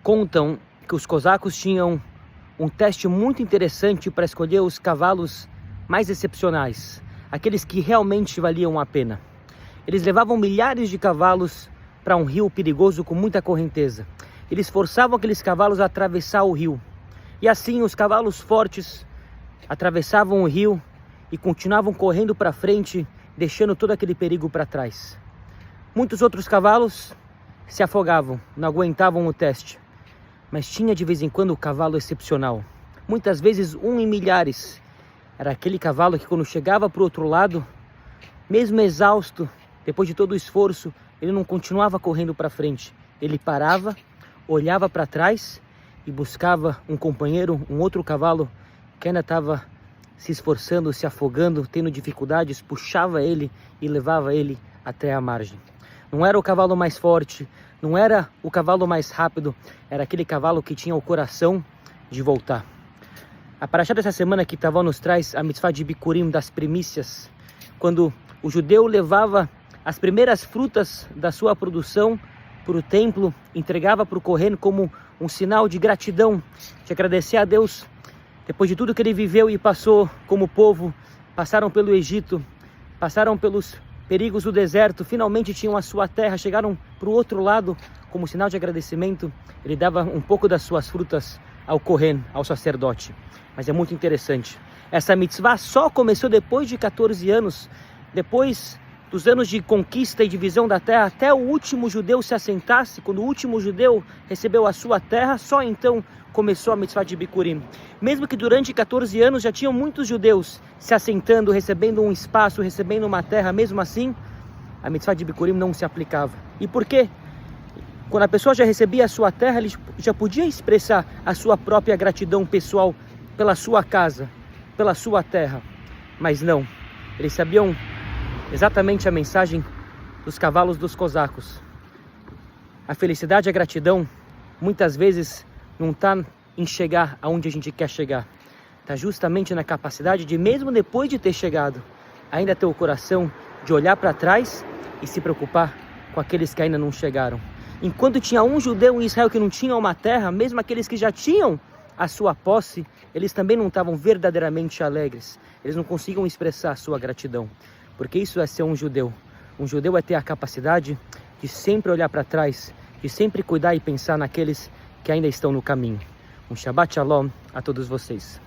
Contam que os cosacos tinham um teste muito interessante para escolher os cavalos mais excepcionais, aqueles que realmente valiam a pena. Eles levavam milhares de cavalos para um rio perigoso com muita correnteza. Eles forçavam aqueles cavalos a atravessar o rio. E assim os cavalos fortes atravessavam o rio e continuavam correndo para frente, deixando todo aquele perigo para trás. Muitos outros cavalos se afogavam, não aguentavam o teste. Mas tinha de vez em quando o cavalo excepcional. Muitas vezes um em milhares. Era aquele cavalo que quando chegava para o outro lado, mesmo exausto, depois de todo o esforço, ele não continuava correndo para frente. Ele parava, olhava para trás e buscava um companheiro, um outro cavalo que ainda estava se esforçando, se afogando, tendo dificuldades, puxava ele e levava ele até a margem. Não era o cavalo mais forte, não era o cavalo mais rápido, era aquele cavalo que tinha o coração de voltar. A paraxá dessa semana que Tavó nos traz a mitzvah de Bikurim, das primícias, quando o judeu levava as primeiras frutas da sua produção para o templo, entregava para o Kohen como um sinal de gratidão, de agradecer a Deus. Depois de tudo que ele viveu e passou como povo, passaram pelo Egito, passaram pelos perigos do deserto, finalmente tinham a sua terra, chegaram para o outro lado, como sinal de agradecimento, ele dava um pouco das suas frutas ao Kohen, ao sacerdote. Mas é muito interessante, essa mitzvah só começou depois de 14 anos, depois dos anos de conquista e divisão da terra, até o último judeu se assentasse, quando o último judeu recebeu a sua terra, só então começou a mitzvah de Bikurim. Mesmo que durante 14 anos já tinham muitos judeus se assentando, recebendo um espaço, recebendo uma terra, mesmo assim, a mitzvah de Bikurim não se aplicava. E por quê? Quando a pessoa já recebia a sua terra, ele já podia expressar a sua própria gratidão pessoal pela sua casa, pela sua terra. Mas não, eles sabiam exatamente a mensagem dos cavalos dos cosacos. A felicidade e a gratidão muitas vezes não está em chegar aonde a gente quer chegar. Está justamente na capacidade de, mesmo depois de ter chegado, ainda ter o coração de olhar para trás e se preocupar com aqueles que ainda não chegaram. Enquanto tinha um judeu em Israel que não tinha uma terra, mesmo aqueles que já tinham a sua posse, eles também não estavam verdadeiramente alegres. Eles não conseguiam expressar a sua gratidão. Porque isso é ser um judeu. Um judeu é ter a capacidade de sempre olhar para trás, de sempre cuidar e pensar naqueles que ainda estão no caminho. Um Shabbat Shalom a todos vocês.